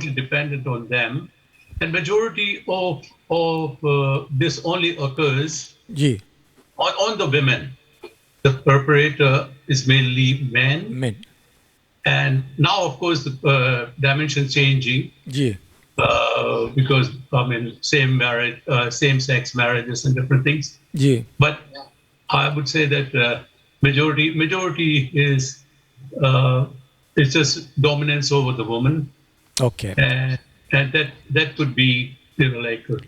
dependent on them, and majority of this only occurs ji on the women. The perpetrator is mainly men, men and now, of course, the dimension changing ji because I mean, same marriage, same-sex marriages, and different things. Ji But I would say that majority is uh, it's just dominance over the woman, okay and that could be like okay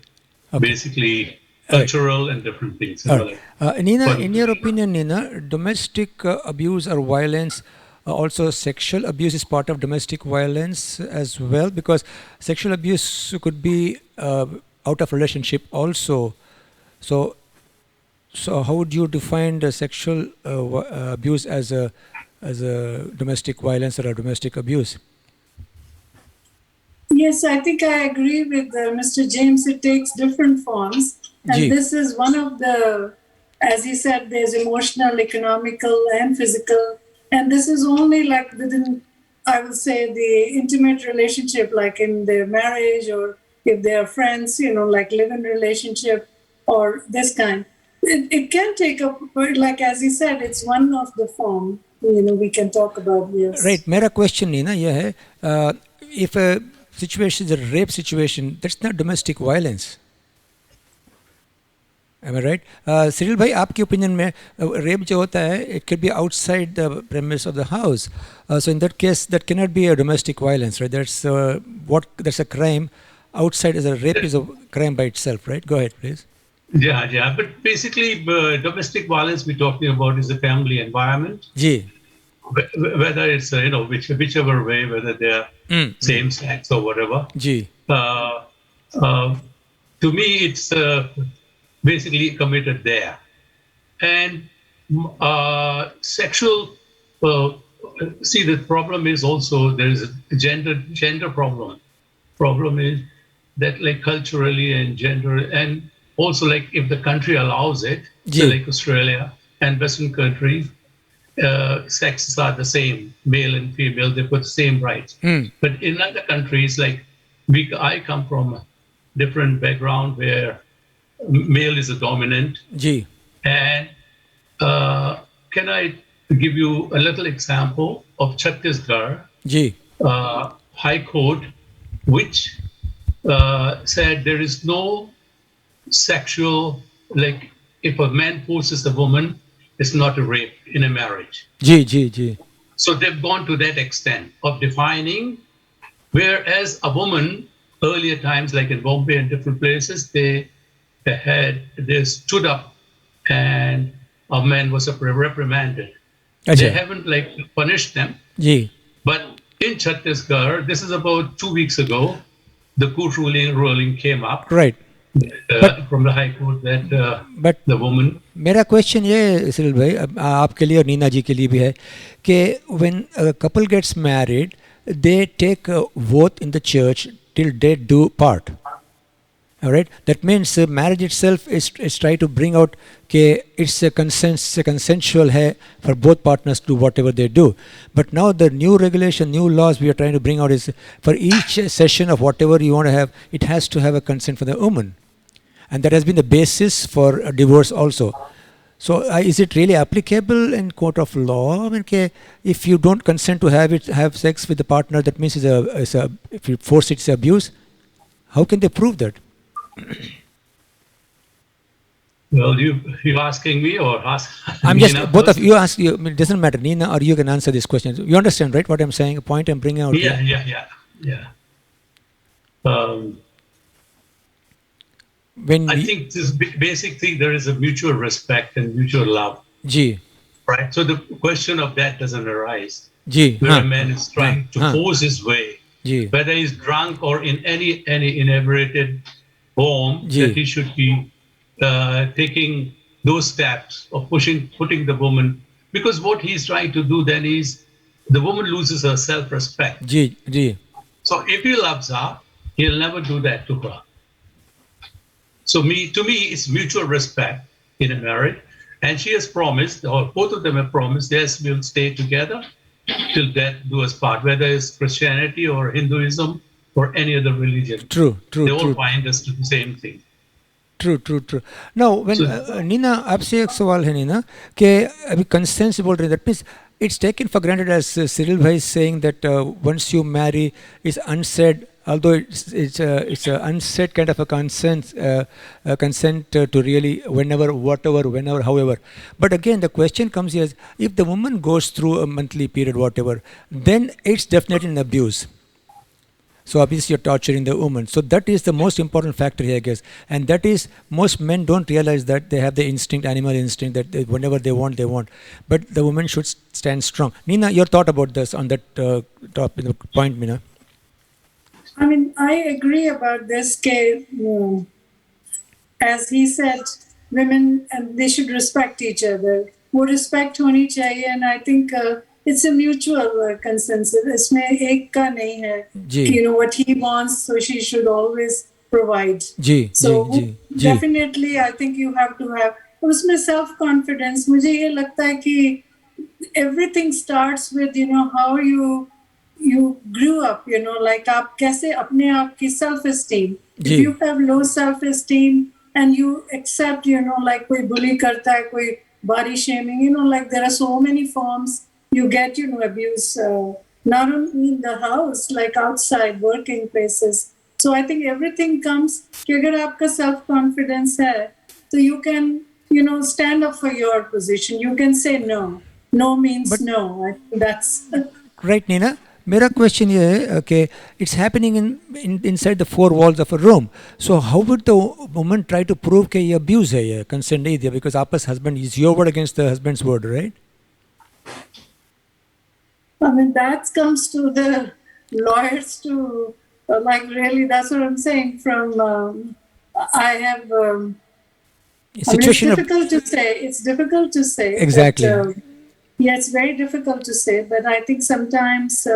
basically all right. cultural and different things, All right. like Nina, for in your opinion, Nina, domestic abuse or violence, also sexual abuse is part of domestic violence as well, because sexual abuse could be out of relationship also. So, so how would you define the sexual abuse as a domestic violence or a domestic abuse? Yes, I think I agree with Mr. James. It takes different forms. And Ji, this is one of the, as he said, there's emotional, economical, and physical. And this is only like within, I would say, the intimate relationship, like in their marriage or if they are friends, like live-in relationship or this kind. It can take up, like as he said, it's one of the form, we can talk about, right. yes. मेरा question Nina ये है, if a situation is a rape situation, that's not domestic violence. Am I right? Cyril भाई आपकी opinion में rape जो होता है it could be outside the premise of the house. So in that case that cannot be a domestic violence, right? That's a crime outside. As a rape is a crime by itself, right? Go ahead, please. yeah. But basically, domestic violence we're talking about is the family environment. Ji Whether it's whichever way, whether they're same sex or whatever. Ji Uh, uh, to me, it's basically committed there, and sexual. See, the problem is also there is a gender problem. Problem is that like culturally and gender and also like if the country allows it, so ji like Australia and Western countries, sexes are the same, male and female, they've got the same rights. But in other countries, like I come from a different background where male is a dominant. Ji And can I give you a little example of Chhattisgarh ji High Court, which said there is no sexual, like if a man forces a woman, it's not a rape in a marriage. जी जी जी So they've gone to that extent of defining, whereas a woman, earlier times, like in Bombay and different places, they stood up and a man was reprimanded. They अच्छा haven't like punished them, जी but in Chhattisgarh, this is about 2 weeks ago, the court ruling came up right. But from the High Court that but the woman. मेरा question ये है Cyril भाई, आपके लिए और नीना जी के लिए भी है कि when couple gets married they take vote in the church till they do part. All right, that means marriage itself is try to bring out कि it's a consensual है for both partners to do whatever they do. But now the new regulation, new laws we are trying to bring out is for each session of whatever you want to have, it has to have a consent for the woman, and that has been the basis for a divorce also. So is it really applicable in court of law? I mean, if you don't consent to have sex with the partner, that means if you force it, it's abuse. How can they prove that? Well, you asking me or ask? I'm just Nina both of first? you ask you. I mean, it doesn't matter, Nina, or you can answer this question. You understand, right? What I'm saying, a point I'm bringing out Yeah, here. yeah. Um, When I think this basic thing, there is a mutual respect and mutual love, जी right? So the question of that doesn't arise. जी Where हाँ a man is trying to हाँ force his way, जी whether he's drunk or in any inebriated form, जी that he should be taking those steps of putting the woman, because what he's trying to do then is the woman loses her self-respect. जी जी So if he loves her, he'll never do that to her. So to me, it's mutual respect in a marriage. And she has promised, or both of them have promised, yes, we'll stay together till death do us part, whether it's Christianity or Hinduism or any other religion. True, true, They all true. bind us to the same thing. True now when Neena आपसे एक सवाल है नीना कि अभी consent बोल रहे हैं that means it's taken for granted as Cyril bhai is saying that once you marry is unsaid, although it's a unsaid kind of a consent to really whenever however. But again the question comes here is, if the woman goes through a monthly period whatever, then it's definitely an abuse. So obviously you're torturing the woman. So that is the most important factor here, I guess. And that is, most men don't realize that they have the instinct, animal instinct, that whenever they want, they want. But the woman should stand strong. Nina, your thought about this on that point, Mina? I mean, I agree about this case. As he said, women, and they should respect each other. वो respect होनी चाहिए, and I think it's a mutual consensus. इसमें एक का नहीं है कि what he wants, so she should always provide. So definitely, I think you have to have उसमें self confidence. मुझे ये लगता है कि everything starts with how you grew up. Like आप कैसे अपने आप की self esteem. If you have low self esteem and you accept, like कोई bully करता है, कोई body shaming, like there are so many forms. You get, abuse, not only in the house, like outside working places. So I think everything comes, कि अगर आपका self-confidence है, so you can, stand up for your position. You can say no. No means no. I think that's... Right, Nina? मेरा question ये है कि it's happening inside the four walls of a room. So how would the woman try to prove कि ये abuse है, ये consent नहीं दिया? Because आपस husband is your word against the husband's word, right? I mean, that comes to the lawyers to, like, really, that's what I'm saying. I have, situation it's difficult to say. It's difficult to say. Exactly. But, yeah, it's very difficult to say. But I think sometimes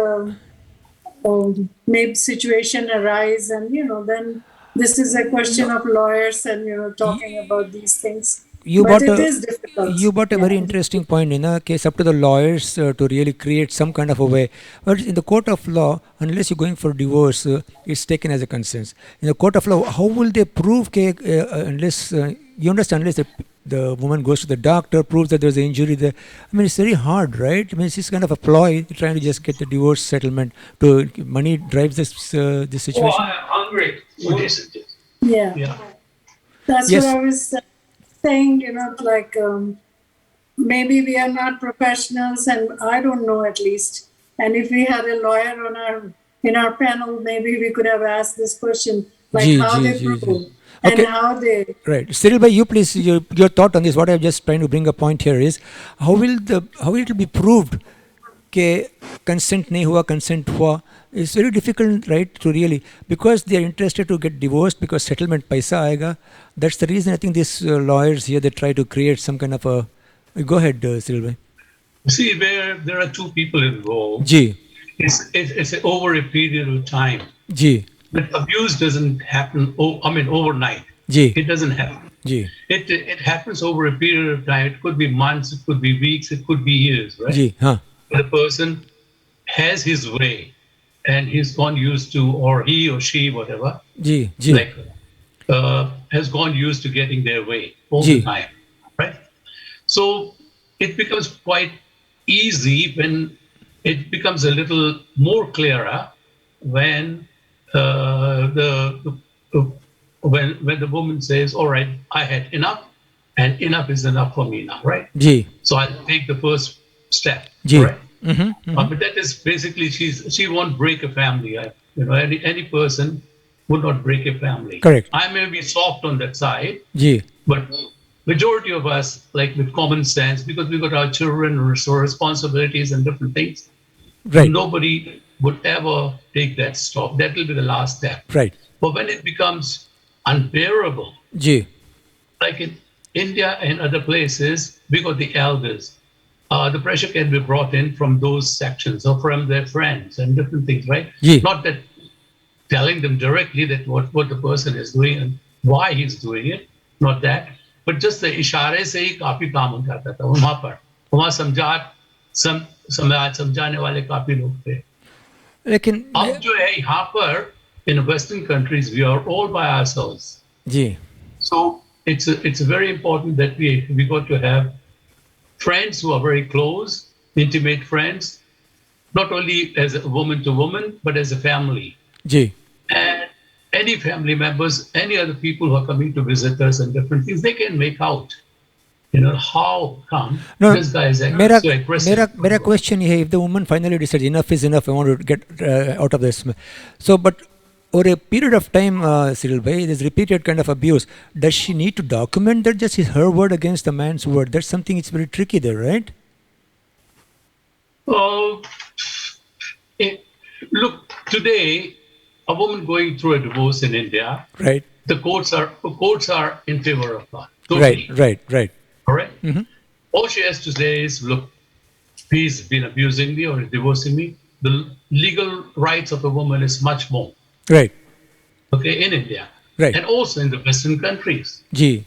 maybe situation arise, and then this is a question of lawyers and talking about these things. But it is difficult. You brought a very interesting point, Nina. It's up to the lawyers to really create some kind of a way. But in the court of law, unless you're going for divorce, it's taken as a consent. In the court of law, how will they prove unless you understand, unless the woman goes to the doctor, proves that there's an injury there? I mean, it's very hard, right? I mean, it's kind of a ploy, trying to just get the divorce settlement. Money drives this situation. Oh, I'm hungry. Yeah. That's what I was saying, like maybe we are not professionals, and I don't know at least. And if we had a lawyer in our panel, maybe we could have asked this question, like how they prove and how they. Right, Cyril bhai, you please your thought on this. What I'm just trying to bring a point here is how it will be proved कि consent नहीं हुआ, consent हुआ. It's very difficult, right, to really, because they are interested to get divorced because settlement paisa आएगा. That's the reason I think these lawyers here, they try to create some kind of a. Go ahead, Cyril bhai. See, where there are two people involved, it's over a period of time. But abuse doesn't happen. Overnight. It doesn't happen. It happens over a period of time. It could be months, it could be weeks, it could be years, right? The person has his way, and he's gone used to, or he or she, whatever, like has gone used to getting their way all the time, right? So it becomes quite easy when it becomes a little more clearer when when the woman says, "All right, I had enough, and enough is enough for me now," right? So I'll take the first step, right? But that is basically she won't break a family. Any person would not break a family. Correct. I may be soft on that side, but majority of us, like with common sense, because we got our children, responsibilities and different things. Right. Nobody would ever take that stop. That will be the last step. Right. But when it becomes unbearable, like in India and other places, we got the elders. The pressure can be brought in from those sections or from their friends and different things, right? Not that telling them directly that what the person is doing and why he's doing it, not that, but just the इशारे से ही काफी काम हो जाता था वहाँ समझाने वाले काफी लोग थे. लेकिन अब जो है यहाँ पर in Western countries, we are all by ourselves. Ji So it's very important that we got to have friends who are very close, intimate friends, not only as a woman to woman, but as a family. Ji And any family members, any other people who are coming to visit us and different things, they can make out, how come No, this guy is मेरा so aggressive. मेरा question ये है, if the woman finally decides enough is enough, I want to get out of this. So, but over a period of time, Cyril bhai, there's repeated kind of abuse. Does she need to document that just is her word against the man's word? That's something. It's very tricky there, right? Oh, look, today, a woman going through a divorce in India, Right, the courts are in favor of her. Totally. right. Correct? Mhm. All she has to say is, look, he's been abusing me or divorcing me. The legal rights of a woman is much more, Right, okay, in India. Right. And also in the Western countries. Ji,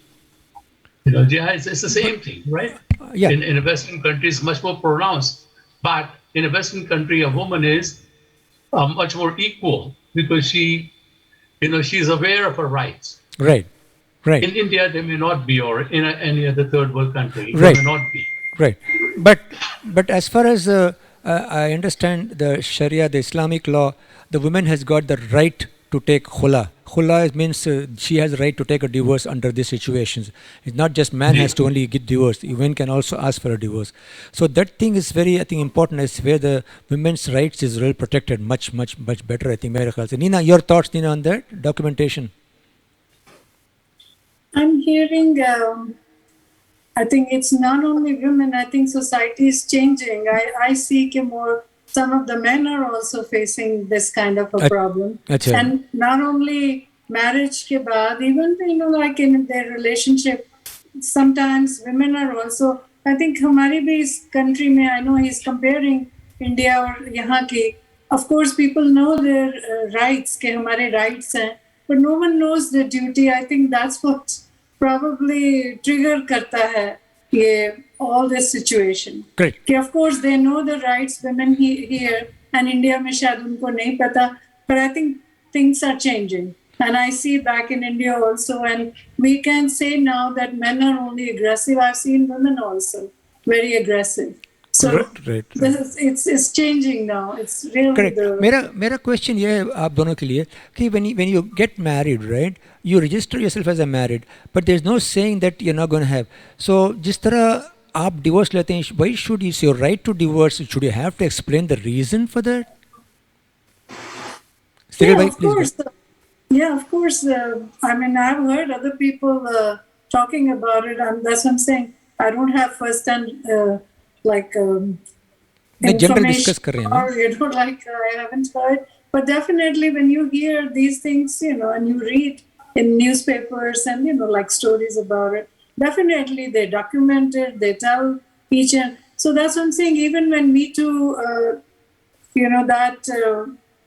Yeah, it's the same thing, right? yeah, In a Western country, it's much more pronounced. But in a Western country, a woman is much more equal because she's aware of her rights. right. In India, they may not be, or in any other third world country, Right. they may not be. Right, but as far as I understand the Sharia, the Islamic law, the woman has got the right to take khula. Khula means she has the right to take a divorce under these situations. It's not just man has to only get divorced. Women can also ask for a divorce. So that thing is very, I think, important. Is where the women's rights is well protected, much better. I think. मेरे ख्याल से. Nina, your thoughts, Nina, on that documentation? I'm hearing, I think it's not only women, I think society is changing. I see more, some of the men are also facing this kind of a problem. Achha. And not only marriage ke baad, even, like in their relationship, sometimes women are also, I think हमारी भी इस country में, I know he's comparing India और यहाँ की, of course people know their rights, के हमारे rights हैं, but no one knows their duty. I think that's what probably trigger करता है ये all this situation. Correct. कि of course they know the rights women here and India में शायद उनको नहीं पता, but I think things are changing. And I see back in India also, and we can say now that men are only aggressive. I've seen women also very aggressive. So Right. it's changing now. It's really Correct. मेरा question ये है आप दोनों के लिए कि when you get married, right, you register yourself as a married, but there's no saying that you're not going to have. So जिस तरह आप divorce लेते हैं, why should you say your right to divorce? Should you have to explain the reason for that? Cyril bhai, of please go. course. Yeah, of course. I mean, I've heard other people talking about it, and that's what I'm saying. I don't have first-hand नहीं, general discuss कर रहे हैं हम. or I haven't heard. But definitely, when you hear these things, and you read in newspapers and like stories about it, definitely they document it. They tell each and so that's what I'm saying. Even when Me Too, that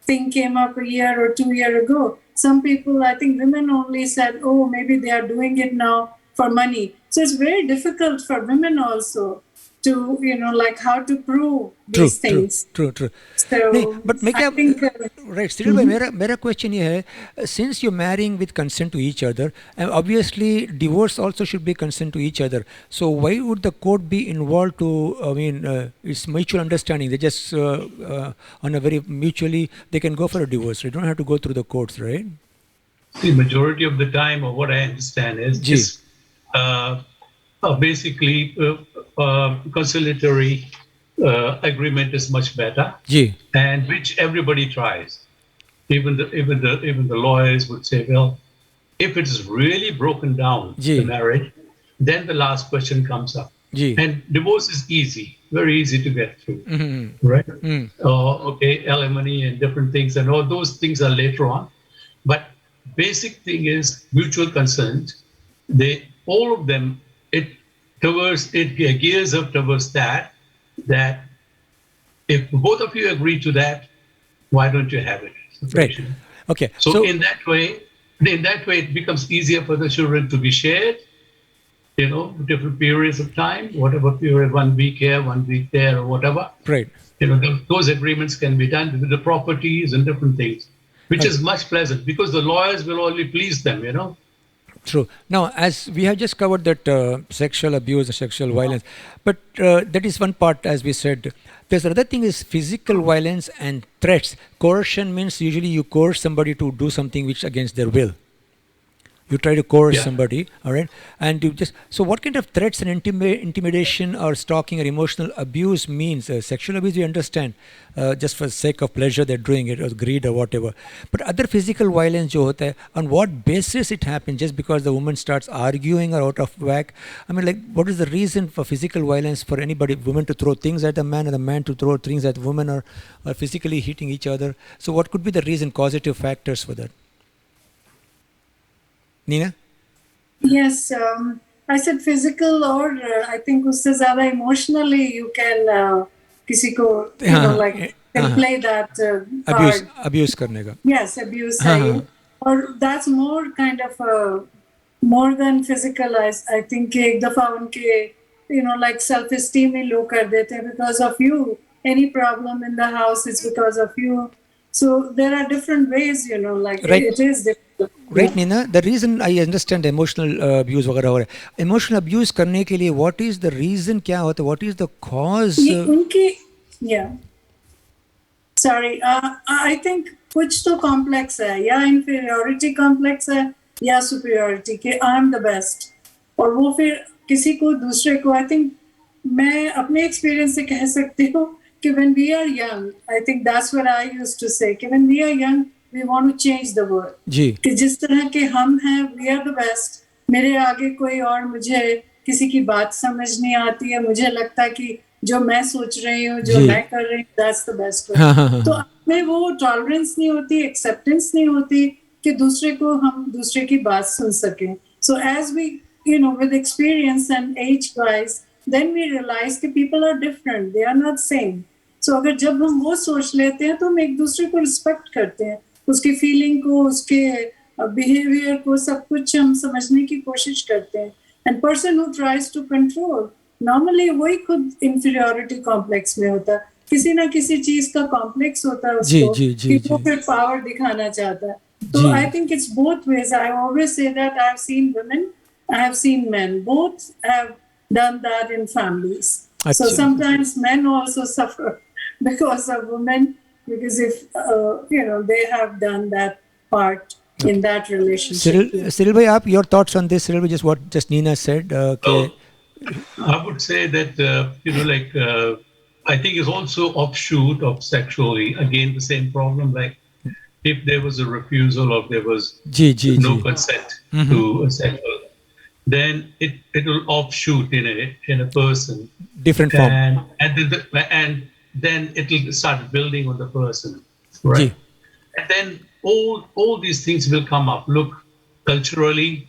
thing came up a year or 2 years ago. Some people, I think women only said, oh, maybe they are doing it now for money. So it's very difficult for women also to, how to prove these things. True. So नहीं, but मैं I क्या think, right, Cyril bhai, मेरा question ये है, since you're marrying with consent to each other, and obviously divorce also should be consent to each other. So why would the court be involved to? I mean, it's mutual understanding. They just on a very mutually they can go for a divorce. They don't have to go through the courts, right? The majority of the time, or what I understand is, basically conciliatory agreement is much better, and which everybody tries. Even the lawyers would say, well, if it is really broken down, the marriage, then the last question comes up. And divorce is easy, very easy to get through, right? Okay, alimony and different things, and all those things are later on. But basic thing is mutual consent. All of them, it gears up towards that if both of you agree to that, why don't you have it? Right. Okay. So in that way, it becomes easier for the children to be shared, different periods of time, whatever period, 1 week here, 1 week there, or whatever. Right. Those agreements can be done with the properties and different things. which Right. is much pleasant because the lawyers will only please them, you know. True. Now, as we have just covered that sexual abuse or sexual violence, but that is one part, as we said. There's another thing is physical violence and threats. Coercion means usually you coerce somebody to do something which against their will. You try to coerce Yeah. somebody, all right, and you just so what kind of threats and intimidation or stalking or emotional abuse means? Sexual abuse we understand, just for the sake of pleasure they're doing it or greed or whatever, but other physical violence jo hota hai, on what basis it happens? Just because the woman starts arguing or out of whack? I mean, like, what is the reason for physical violence for anybody, women to throw things at the man or the man to throw things at the woman, or physically hitting each other? So what could be the reason, causative factors for that? Nina? Yes, I said physical, or I think उससे ज़्यादा emotionally you can किसी को like can play that abuse card. abuse करने का. Yes, abuse है ये. Or that's more kind of more than physical. I think कि एक दफा उनके like self-esteem ही low कर देते हैं because of you. Any problem in the house is because of you. So there are different ways, like Right. it is different. Right, Nina. The reason I understand emotional abuse वगैरह हो रहा है, emotional abuse करने के लिए what is the reason, क्या होता है, what is the cause? ये उनकी yeah. Sorry, I think कुछ तो complex है, या inferiority complex है या superiority कि I'm the best, और वो फिर किसी को दूसरे को I think मैं अपने experience से कह सकती हूँ कि when we are young, I think that's what I used to say कि when we are young we want to change the world. जी. कि जिस तरह के हम हैं we are the best, मेरे आगे कोई और मुझे किसी की बात समझ नहीं आती है, मुझे लगता है कि जो मैं सोच रही हूँ, जो मैं कर रही हूँ, that's the best way. तो हमें वो tolerance नहीं होती, acceptance नहीं होती कि दूसरे को हम दूसरे की बात सुन सकें. So as we, with experience and age wise, then we realize कि people are different, they are not same. So अगर जब हम वो सोच लेते हैं तो हम एक दूसरे को respect करते हैं, उसकी feeling को, उसके behavior को, सब कुछ हम समझने की कोशिश करते हैं. And person who tries to control, normally वही खुद inferiority complex में होता है, किसी ना किसी चीज का complex होता है उसको, कि वो फिर power दिखाना चाहता है. So I think it's both ways. I always say that I've seen women, I have seen men. Both have done that in families. So sometimes men also suffer because of women, because if they have done that part in that relationship. Cyril bhai, your thoughts on this? Cyril, just what just Nina said. I would say that I think it's also offshoot of sexually. Again, the same problem. Like if there was a refusal or there was no consent to a sexual, then it will offshoot in a person. Different form. And then it will start building on the person, right? And then all these things will come up. Look, culturally,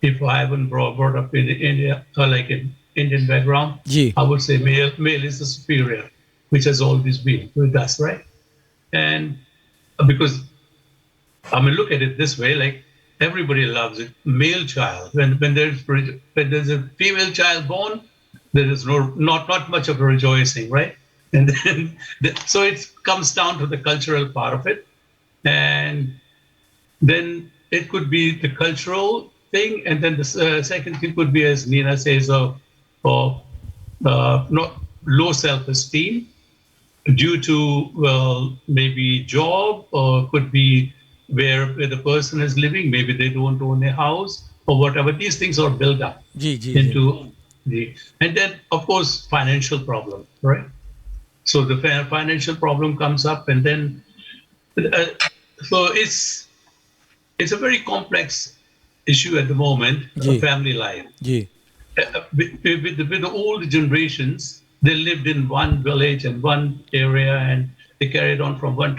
if I haven't brought up in India or like in Indian background, I would say male is the superior, which has always been with us, right? And because look at it this way, like everybody loves a male child. When there's a female child born, there is not much of a rejoicing, right? And then so it comes down to the cultural part of it, and then it could be the cultural thing, and then the second thing could be, as Nina says, not low self-esteem due to maybe job, or could be where the person is living. Maybe they don't own a house or whatever. These things are built up into and then of course financial problem, right? So the financial problem comes up, and then so it's a very complex issue at the moment of family life. With the old generations, they lived in one village and one area, and they carried on from one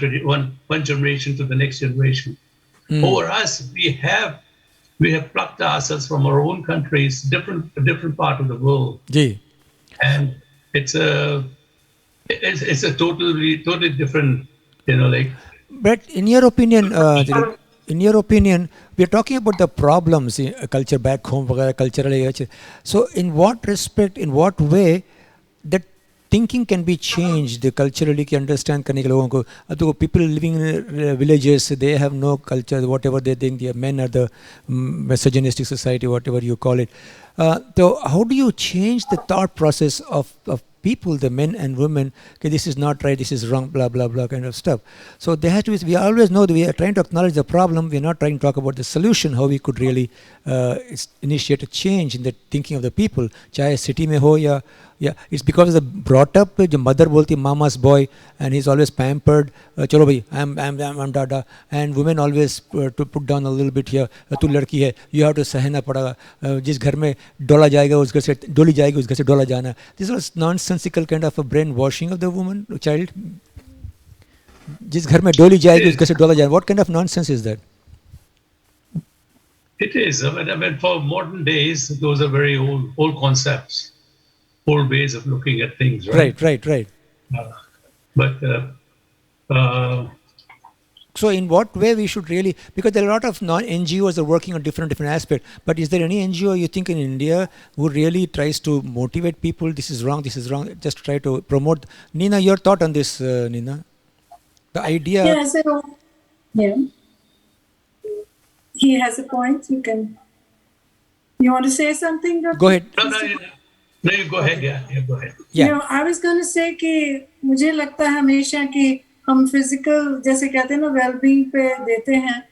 generation to the next generation. Over us, we have plucked ourselves from our own countries, different part of the world, and it's a totally different, like. But in your opinion, we are talking about the problems in culture back home, culturally. So, in what respect, in what way, that thinking can be changed culturally कि understand करने के लोगों को. अब तो people living in villages, they have no culture, whatever they think, the men are the misogynistic society, whatever you call it. So how do you change the thought process of people, the men and women, okay, this is not right, this is wrong, blah, blah, blah, kind of stuff. So there has to be, we always know that we are trying to acknowledge the problem, we're not trying to talk about the solution, how we could really initiate a change in the thinking of the people, chahe city mein ho ya, it's because of the brought up, the mother bolti mama's boy, and he's always pampered, chalo bhai, I'm dada, and women always to put down a little bit here, tu ladki hai, you have to सहना पड़ेगा, जिस घर में डोला जाएगा उस घर से डोली जाएगी उस घर से डोला जाना. This was nonsensical kind of a brainwashing of the woman, child. जिस घर में डोली जाएगी उस घर से डोला जाना. What kind of nonsense is that? It is. I mean, for modern days, those are very old concepts, old ways of looking at things, right? Right. But so in what way we should really, because there are a lot of NGOs are working on different aspects, but is there any NGO you think in India who really tries to motivate people, this is wrong, just try to promote? Nina, your thought on this, Nina? The idea... Yeah, so, yeah. He has a point. You want to say something, Dr.? Go ahead. No, you go ahead. Yeah, go ahead. Yeah. You know, I was going to say कि मुझे लगता है हमेशा कि हम physical जैसे कहते हैं ना वेलबींग पे देते हैं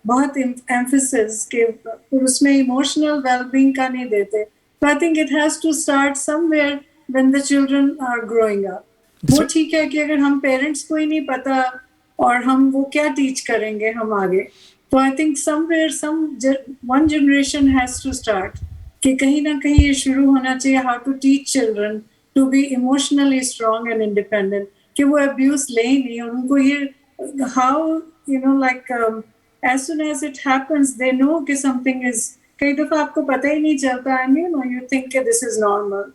बहुत एम्फेसिस के फिर उसमें इमोशनल वेलबींग का नहीं देते. So I think it has to start somewhere when the children are growing up. वो ठीक है कि अगर हम पेरेंट्स को ही नहीं पता और हम वो क्या टीच करेंगे हम आगे. तो I think somewhere one generation has to start कि कहीं ना कहीं ये शुरू होना चाहिए how to teach children to be emotionally strong and independent. कि वो abuse ले ही नहीं और उनको ये how you know like as soon as it happens they know कि something is कई दफा आपको पता ही नहीं चलता and you know you think कि this is normal.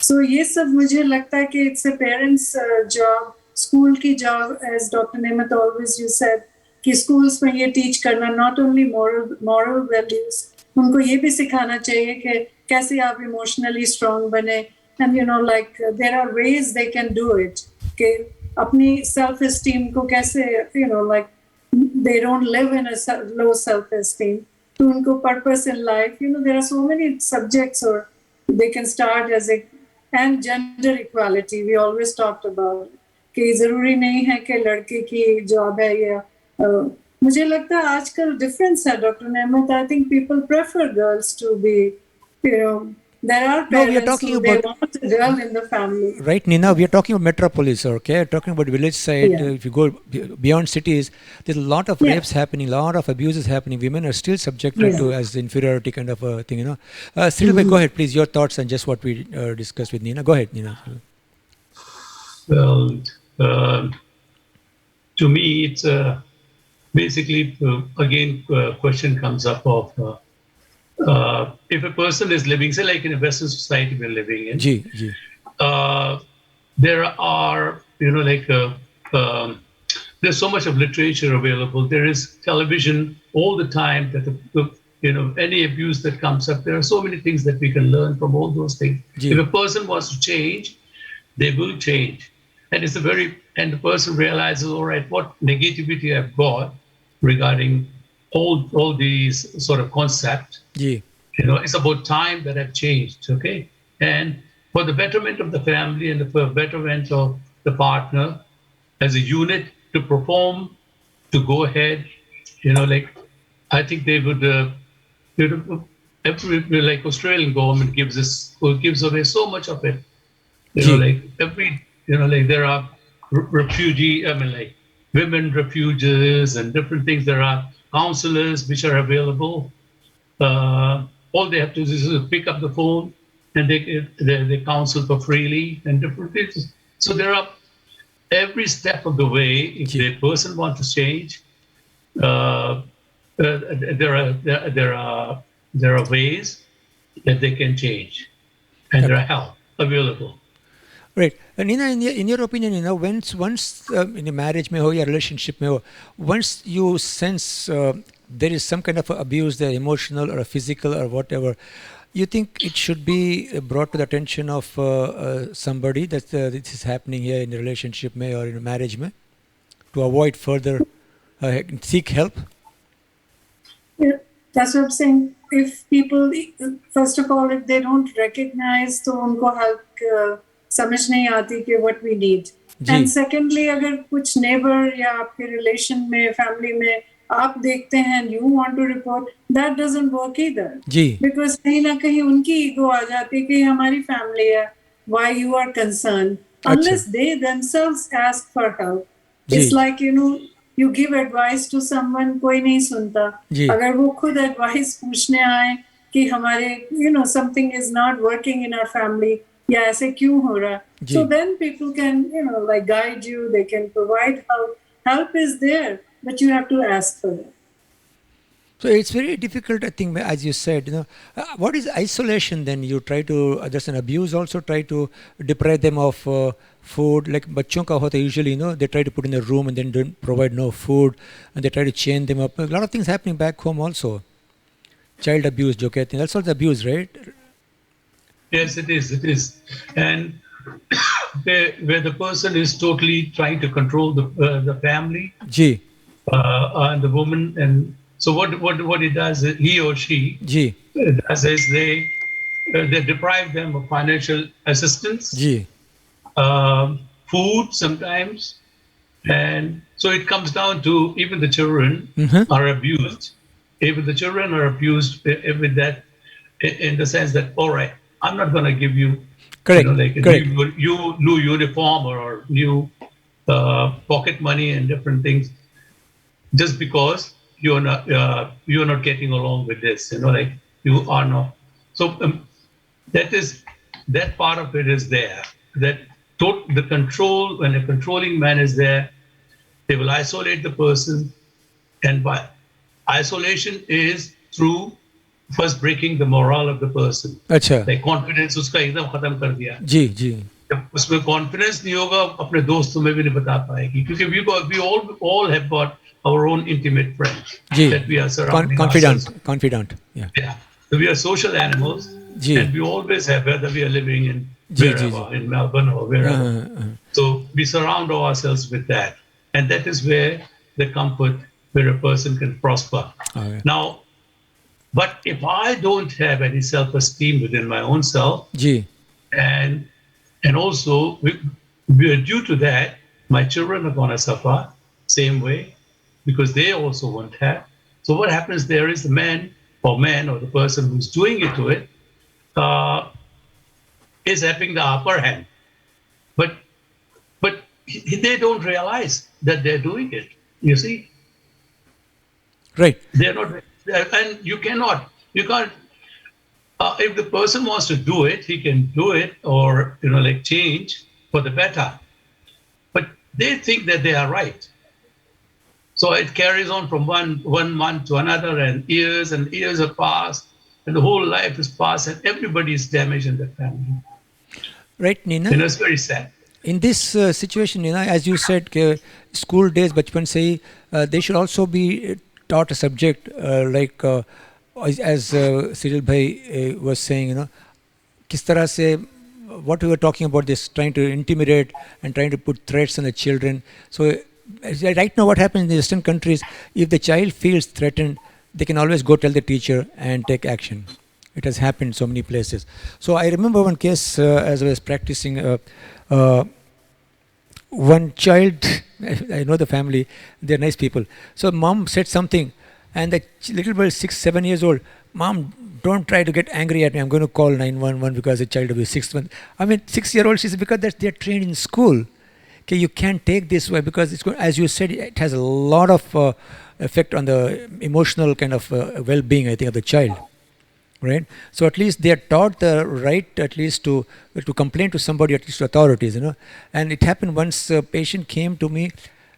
So ये सब मुझे लगता है कि it's a parents job, school की job, as Dr. Namath always you said कि schools में ये teach करना not only moral values, उनको ये भी सिखाना चाहिए कि कैसे आप emotionally strong बने and you know like there are ways they can do it. कि अपनी self esteem को कैसे you know like they don't live in a low self esteem. तो उनको purpose in life, you know there are so many subjects or they can start as a and gender equality we always talked about कि जरूरी नहीं है कि लड़के की job है या मुझे लगता है आजकल डिफरेंस है डॉक्टर नेमत. I think people prefer girls to be you know there are parents who they want a girl in the family. Right, Nina, we are talking about metropolis, okay? Talking about village side, if you go beyond cities, there's a lot of rapes happening, a lot of abuses happening. Women are still subjected to as the inferiority kind of a thing, you know. Cyril, go ahead, please, your thoughts on just what we discussed with Nina. Go ahead, Nina. Well, to me, it's basically, again, question comes up of if a person is living, say like in a Western society we're living in, there are, you know, like there's so much of literature available. There is television all the time that, you know, any abuse that comes up, there are so many things that we can learn from all those things. If a person wants to change, they will change. And it's and the person realizes, all right, what negativity I've got regarding all these sort of concepts. You know, it's about time that I've changed, okay? And for the betterment of the family and for the betterment of the partner as a unit to perform, to go ahead, you know, like, I think they would, like Australian government gives away so much of it. You know, like you know, like there are like women refugees and different things. There are counselors which are available. All they have to do is pick up the phone and they counsel for freely and different things. So there are every step of the way, if the person wants to change, there are ways that they can change, and there are help available. Right. Nina, in your opinion, you know, once in a marriage mein ho ya relationship mein ho, once you sense there is some kind of abuse there, emotional or physical or whatever, You think it should be brought to the attention of somebody that this is happening here in a relationship mein or in a marriage mein to avoid further seek help? Yeah, that's what I'm saying. If people, first of all, if they don't recognize, तो उनको help समझ नहीं आती कि what we need. Ji. And secondly, अगर कुछ neighbor या आपके relation में, family में आप देखते हैं and you want to report, that doesn't work either. Ji. Because कहीं ना कहीं उनकी ego आ जाती है कि हमारी family है, why you are concerned, unless they themselves ask for help. Ji. It's like, you give advice to someone, कोई नहीं सुनता. जी. अगर वो खुद advice पूछने आए कि हमारे, something is not working in our family, या ऐसे क्यों हो रहा, so then people can, like guide you, they can provide help. Help is there, but you have to ask for it. So it's very difficult, I think, as you said, what is isolation then? You try to, there's an abuse also, try to deprive them of food, like बच्चों का होता है usually, they try to put in a room and then don't provide no food, and they try to chain them up. A lot of things happening back home also. Child abuse, जो कहते हैं, that's also abuse, right? Yes, it is. And where the person is totally trying to control the family, ji. And the woman, and so what it does, he or she ji. does is they deprive them of financial assistance, ji. Food sometimes, and so it comes down to even the children are abused. Even the children are abused with that, in the sense that, all right, I'm not going to give you, Correct. Like Correct. new uniform or new pocket money and different things, just because you're not getting along with this. Like you are not. So that part of it is there. That the control, when a controlling man is there, they will isolate the person, and by isolation is through first breaking the morale of the person. अच्छा. Like confidence उसका एकदम खत्म कर दिया. जी जी. जब उसमें confidence नहीं होगा, अपने दोस्तों में भी नहीं बता पाएगी, क्योंकि we all have got our own intimate friends ji. that we are surrounding ourselves. Confidant. Yeah. So we are social animals, ji. and we always have, whether we are living in ji, wherever, ji. in Melbourne or wherever. So we surround ourselves with that, and that is where the comfort, where a person can prosper. Okay. Now, but if I don't have any self-esteem within my own self, ji. and also due to that, my children are going to suffer same way, because they also won't have. So what happens there is the man or the person who's doing it to it is having the upper hand, but they don't realize that they're doing it. You see, Right. they're not, and you can't. If the person wants to do it, he can do it, or like change for the better. But they think that they are right. So it carries on from one month to another, and years have passed, and the whole life is passed, and everybody is damaged in the family. Right, Nina? It's very sad. In this situation, as you said, school days, bachpan se hi, they should also be taught a subject like, as Cyril Bhai was saying, kis tarah se, what we were talking about, this trying to intimidate and trying to put threats on the children. So right now what happens in the Western countries, if the child feels threatened, they can always go tell the teacher and take action. It has happened in so many places. So I remember one case as I was practicing, one child, I know the family, they're nice people. So mom said something, and the little boy, 6-7 years old, mom, don't try to get angry at me, I'm going to call 911 because the child abuse 6 months. I mean, 6-year-old, she said, because they're trained in school. Okay, you can't take this way, because it's going, as you said, it has a lot of effect on the emotional kind of well-being, I think, of the child. Right? So at least they are taught the right, at least to complain to somebody, at least to authorities, And it happened once a patient came to me,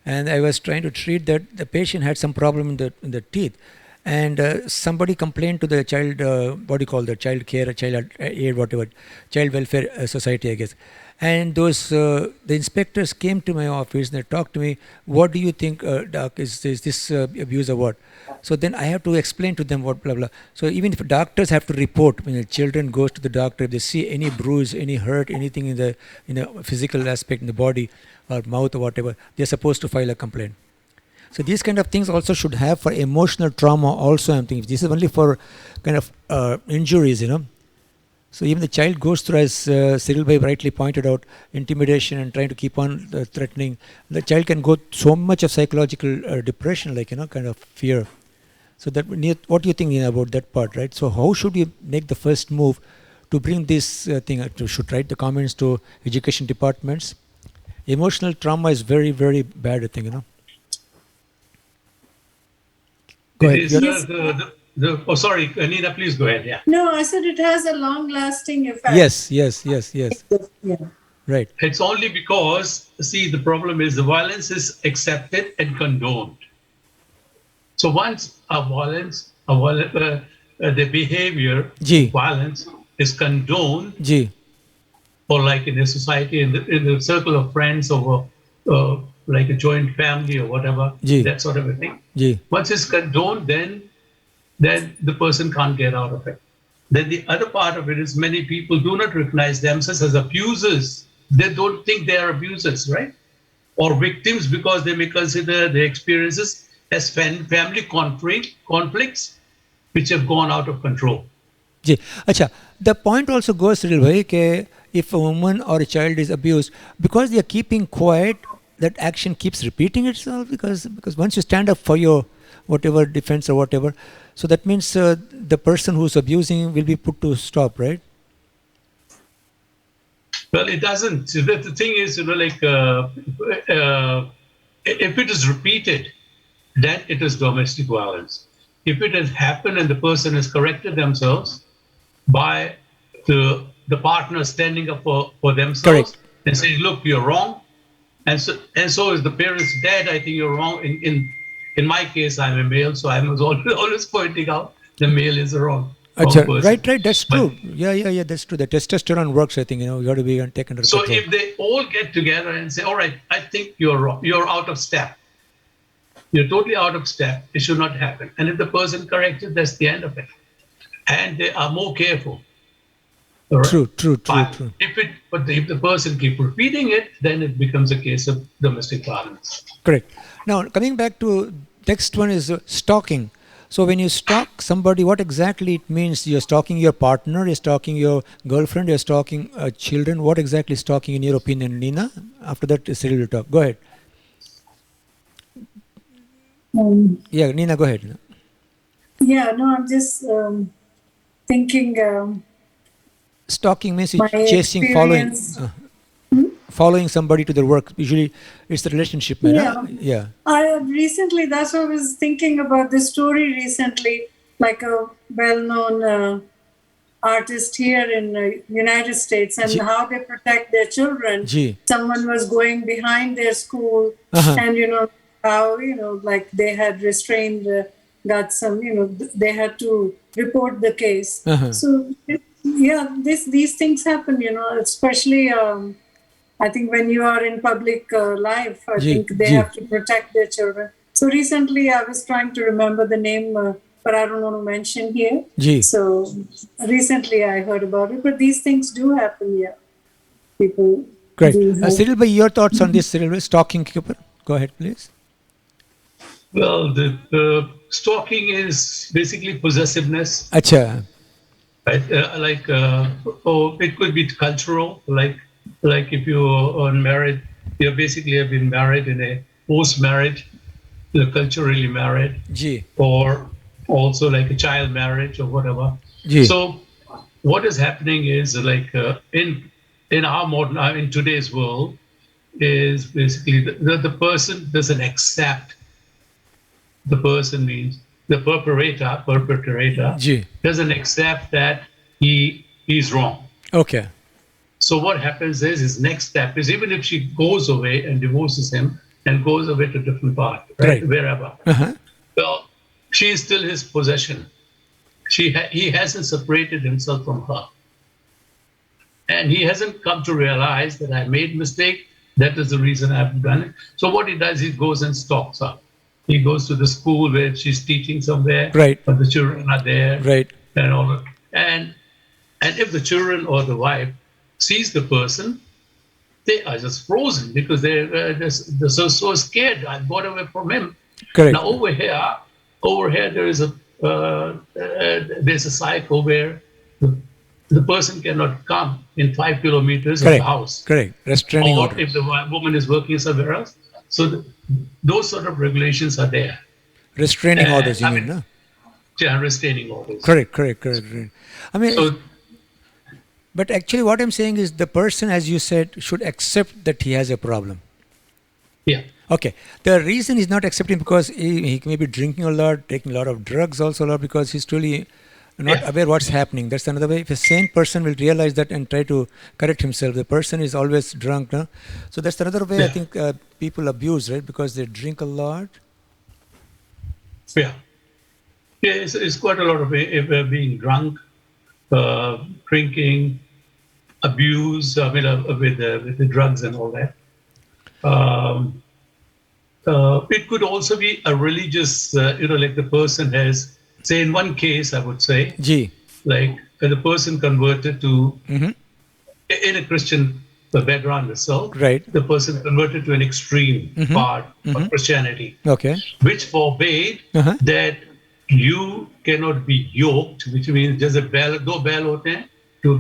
and I was trying to treat that. The patient had some problem in the teeth, and somebody complained to the child, what do you call that, child care, child aid, whatever, child welfare society, I guess. And the inspectors came to my office and they talked to me. What do you think, doc? Is this abuse or what? So then I have to explain to them what blah blah. So even if doctors have to report when the children goes to the doctor, if they see any bruise, any hurt, anything in the physical aspect in the body or mouth or whatever, they're supposed to file a complaint. So these kind of things also should have for emotional trauma. Also, I'm thinking this is only for kind of injuries, So even the child goes through, as Cyril Bhai rightly pointed out, intimidation and trying to keep on threatening. The child can go so much of psychological depression, kind of fear. So that what do you think, Nina, about that part, right? So how should we make the first move to bring this thing? Should write the comments to education departments. Emotional trauma is very, very bad, I think, Go ahead. Yes. Sorry, Nina, please go ahead. Yeah. No, I said it has a long-lasting effect. Yes. Yeah. Right. It's only because, see, the problem is the violence is accepted and condoned. So once the behavior, violence is condoned, or like in a society, in the circle of friends, or like a joint family or whatever, that sort of a thing. Once it's condoned, then the person can't get out of it. Then the other part of it is many people do not recognize themselves as abusers. They don't think they are abusers, right? Or victims, because they may consider their experiences as family conflicts which have gone out of control. Acha, the point also goes, Cyril Bhai, that if a woman or a child is abused, because they are keeping quiet, that action keeps repeating itself, because once you stand up for your whatever defense or whatever, so that means the person who's abusing will be put to stop, right? Well, it doesn't. The thing is, if it is repeated, then it is domestic violence. If it has happened and the person has corrected themselves by the partner standing up for themselves, and saying, "Look, you're wrong," and so is the parents, "Dad, I think you're wrong." In my case, I'm a male, so I'm always pointing out the male is wrong. Right, that's true. Yeah, that's true. The testosterone works, I think, you got to be taken under control. So if they all get together and say, "All right, I think you're wrong, you're out of step. You're totally out of step. It should not happen." And if the person corrects it, that's the end of it. And they are more careful. Right? True. But if the person keeps repeating it, then it becomes a case of domestic violence. Correct. Now, coming back to next one is stalking. So when you stalk somebody, what exactly it means? You're stalking your partner, you're stalking your girlfriend, you're stalking children. What exactly is stalking in your opinion, Nina? After that, Cyril will talk. Go ahead. Nina, go ahead. I'm just thinking. Stalking means chasing, following somebody to their work. Usually, it's the relationship, man. Yeah. Recently, that's what I was thinking about this story recently. Like a well-known artist here in the United States, and how they protect their children. Someone was going behind their school, and how like they had restrained, got some, they had to report the case. So these things happen, especially I think when you are in public life, I think they have to protect their children. So recently I was trying to remember the name, but I don't want to mention here. So recently I heard about it, but these things do happen, People. Great. Cyril, your thoughts on this, Cyril, stalking? Go ahead, please. Well, the stalking is basically possessiveness. Acha. Right? It could be cultural, like if you are married, you basically have been married in a post-marriage, culturally married, or also like a child marriage or whatever. So what is happening is in our modern, in today's world, is basically the person doesn't accept. The person means the perpetrator doesn't accept that he's wrong. Okay. So what happens is his next step is, even if she goes away and divorces him and goes away to a different part, right? Wherever. Well, she is still his possession. He hasn't separated himself from her. and he hasn't come to realize that I made mistake. That is the reason I've done it. So what he does, he goes and stalks her. He goes to the school where she's teaching somewhere, Right. but the children are there, Right. and all that. And if the children or the wife sees the person, they are just frozen because they're so scared. I got away from him. Correct. Now over here there is there's a cycle where the person cannot come in 5 kilometers of the Correct. house. Correct. Restraining Or order. if the woman is working somewhere else. So those sort of regulations are there. Restraining orders, you I mean, mean, no? Yeah, restraining orders. Correct. I mean, So but actually, what I'm saying is the person, as you said, should accept that he has a problem. yeah, Okay. The reason he's not accepting because he may be drinking a lot, taking a lot of drugs also a lot because he's truly not Yeah. aware what's happening. That's another way. If a sane person will realize that and try to correct himself, the person is always drunk. No? So that's another way I Yeah. think people abuse, right? Because they drink a lot. yeah. Yeah, it's quite a lot of being drunk, drinking, abuse, with the drugs and all that. It could also be a religious, like the person has, say, in one case, I would say, Gee. like the person converted to, Mm-hmm. in a Christian background itself, Right. the person converted to an extreme Mhm. part Mhm. of Christianity, Okay. which forbade Uh-huh. that you cannot be yoked, which means there's a bell, do bell hote hain, two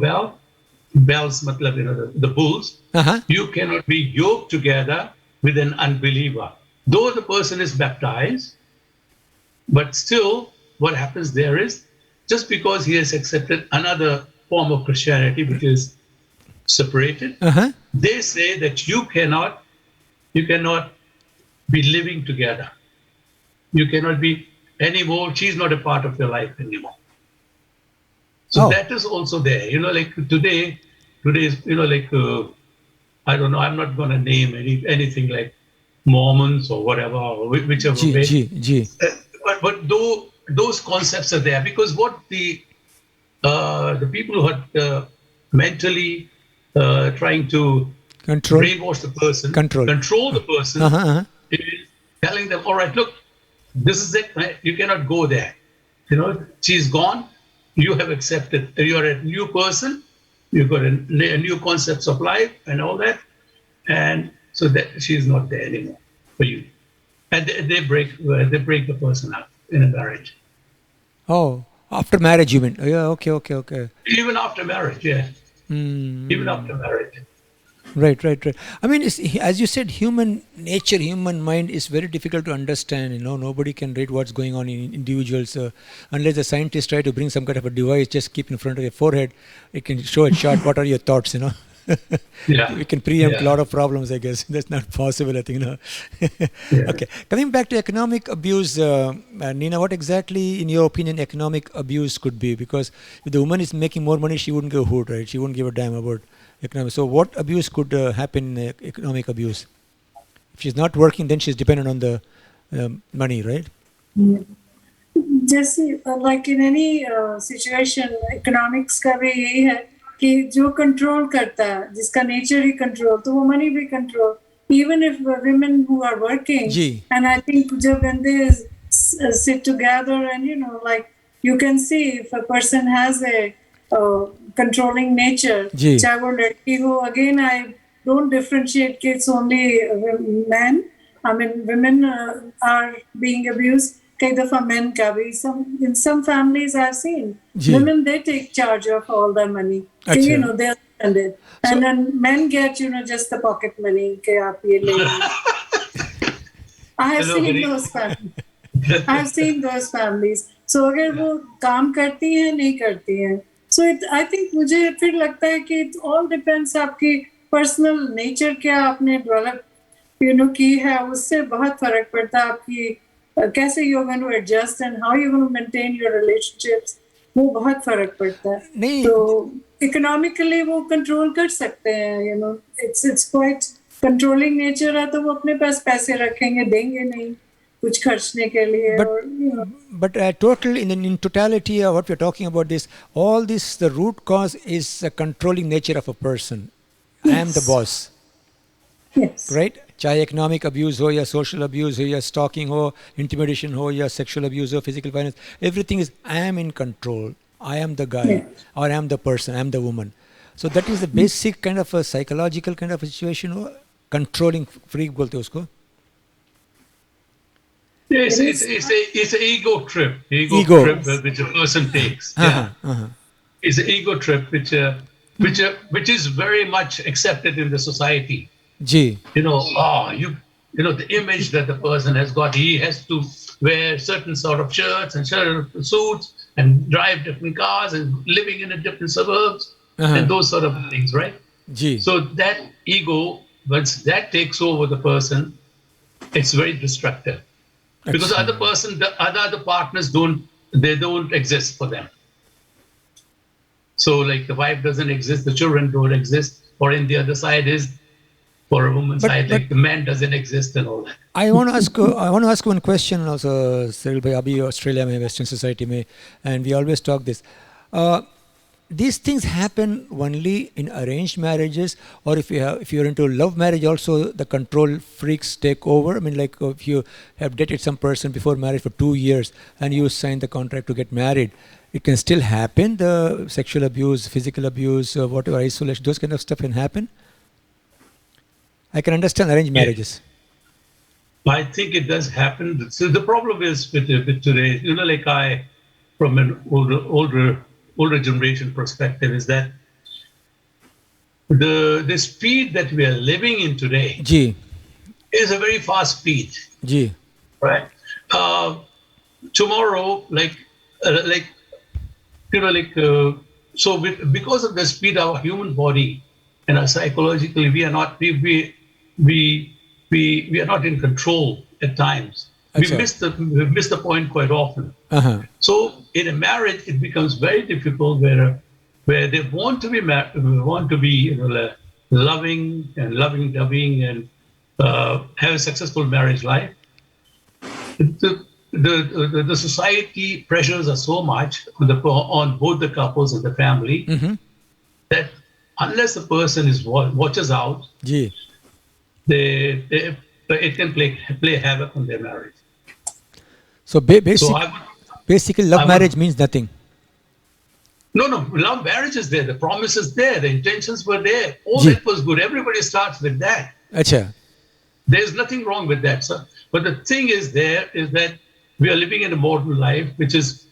bells, matlab, the bulls. Uh-huh. You cannot be yoked together with an unbeliever. Though the person is baptized, but still what happens there is just because he has accepted another form of Christianity, which is separated, Uh-huh. they say that you cannot be living together. You cannot be anymore. She's not a part of your life anymore. So Oh. that is also there. Like today is, I don't know, I'm not going to name anything like Mormons or whatever, or whichever way. Gee. But though those concepts are there, because what the people who are mentally trying to Control. brainwash the person, Control. the person, Uh-huh. is telling them, all right, look, this is it. Right? You cannot go there. She's gone. You have accepted. You're a new person. You've got a new concepts of life and all that. And so that she's not there anymore for you. And they break the person up in a marriage. Oh, after marriage, you mean? Oh, yeah. Okay. Even after marriage, yeah. Hmm. Even after marriage. Right. I mean, as you said, human nature, human mind is very difficult to understand. Nobody can read what's going on in individuals unless the scientists try to bring some kind of a device, just keep in front of your forehead. It can show a chart. What are your thoughts? Yeah. We can preempt a Yeah. lot of problems, I guess. That's not possible, I think. Yeah. Okay. Coming back to economic abuse, Nina, what exactly, in your opinion, economic abuse could be? Because if the woman is making more money, she wouldn't go hoot, right? She wouldn't give a damn about economic. So what abuse could happen in economic abuse? If she's not working, then she's dependent on the money, right? जैसे like in any situation, economics का भी यही है कि जो control करता है, जिसका nature ही control, तो वो money भी control. Even if women who are working, ji. and I think जब when they sit together and like you can see if a person has a controlling nature, जी. चाहे वो लड़की हो, again I don't differentiate कि it's only men. I mean, women are being abused. कई दफा men का भी. In some families I've seen ji. women, they take charge of all the money. अच्छा. They'll spend it, and then men get just the pocket money. कि आप ये ले लो. I have Hello, seen Giri. those families. I've seen those families. So अगर वो काम करती हैं नहीं करती हैं, so I think मुझे फिर लगता है कि it all depends आपकी personal nature क्या आपने develop की है, उससे बहुत फर्क पड़ता है आपकी कैसे you're going to adjust and how you're going to maintain your relationships. वो बहुत फर्क पड़ता है. नहीं. तो economically वो control कर सकते हैं. It's quite controlling nature है, तो वो अपने पास पैसे रखेंगे, देंगे नहीं. कुछ खर्चने के लिए But और but total in totality, what we're talking about this, all this, the root cause is a controlling nature of a person. I am the Yes. boss, yes, right? चाहे economic abuse हो या social abuse हो या stalking हो, intimidation हो या sexual abuse हो, physical violence, everything is I am in control. I am the guy, Yeah. or I am the person, I am the woman. So that is the basic kind of a psychological kind of a situation. हो, controlling freak बोलते हैं उसको. Yes, It it's, is. it's an ego trip. Ego. Trip which a person takes. Yeah. It's an ego trip which is very much accepted in the society. जी. The image that the person has got, he has to wear certain sort of shirts and certain suits and drive different cars and living in a different suburbs and those sort of things, right? जी. So that ego, once that takes over the person, it's very destructive. Because the other partners don't exist for them. So like the wife doesn't exist, the children don't exist, or in the other side is for a woman's side, like the man doesn't exist and all that. I want to ask one question also, Cyril bhai, abhi Australia में, Western society में, and we always talk this. These things happen only in arranged marriages, or if you're into love marriage also, the control freaks take over. I mean, like if you have dated some person before marriage for 2 years and you sign the contract to get married, it can still happen. The sexual abuse, physical abuse, whatever, isolation, those kind of stuff can happen. I can understand arranged marriages. I think it does happen. So the problem is with today, like from an older generation perspective, is that the speed that we are living in today जी. is a very fast speed. जी. Right. Tomorrow, so because of the speed of our human body and our psychologically, we are not we are not in control at times. We miss the point quite often. So in a marriage, it becomes very difficult where they want to be loving and loving-doving and have a successful marriage life. The society pressures are so much on both the couples and the family that unless the person watches out, it can play havoc on their marriage. So basically, love marriage means nothing. No, love marriage is there. The promise is there. The intentions were there. All that was good. Everybody starts with that. Achha. There's nothing wrong with that, sir. But the thing is that we are living in a modern life, which is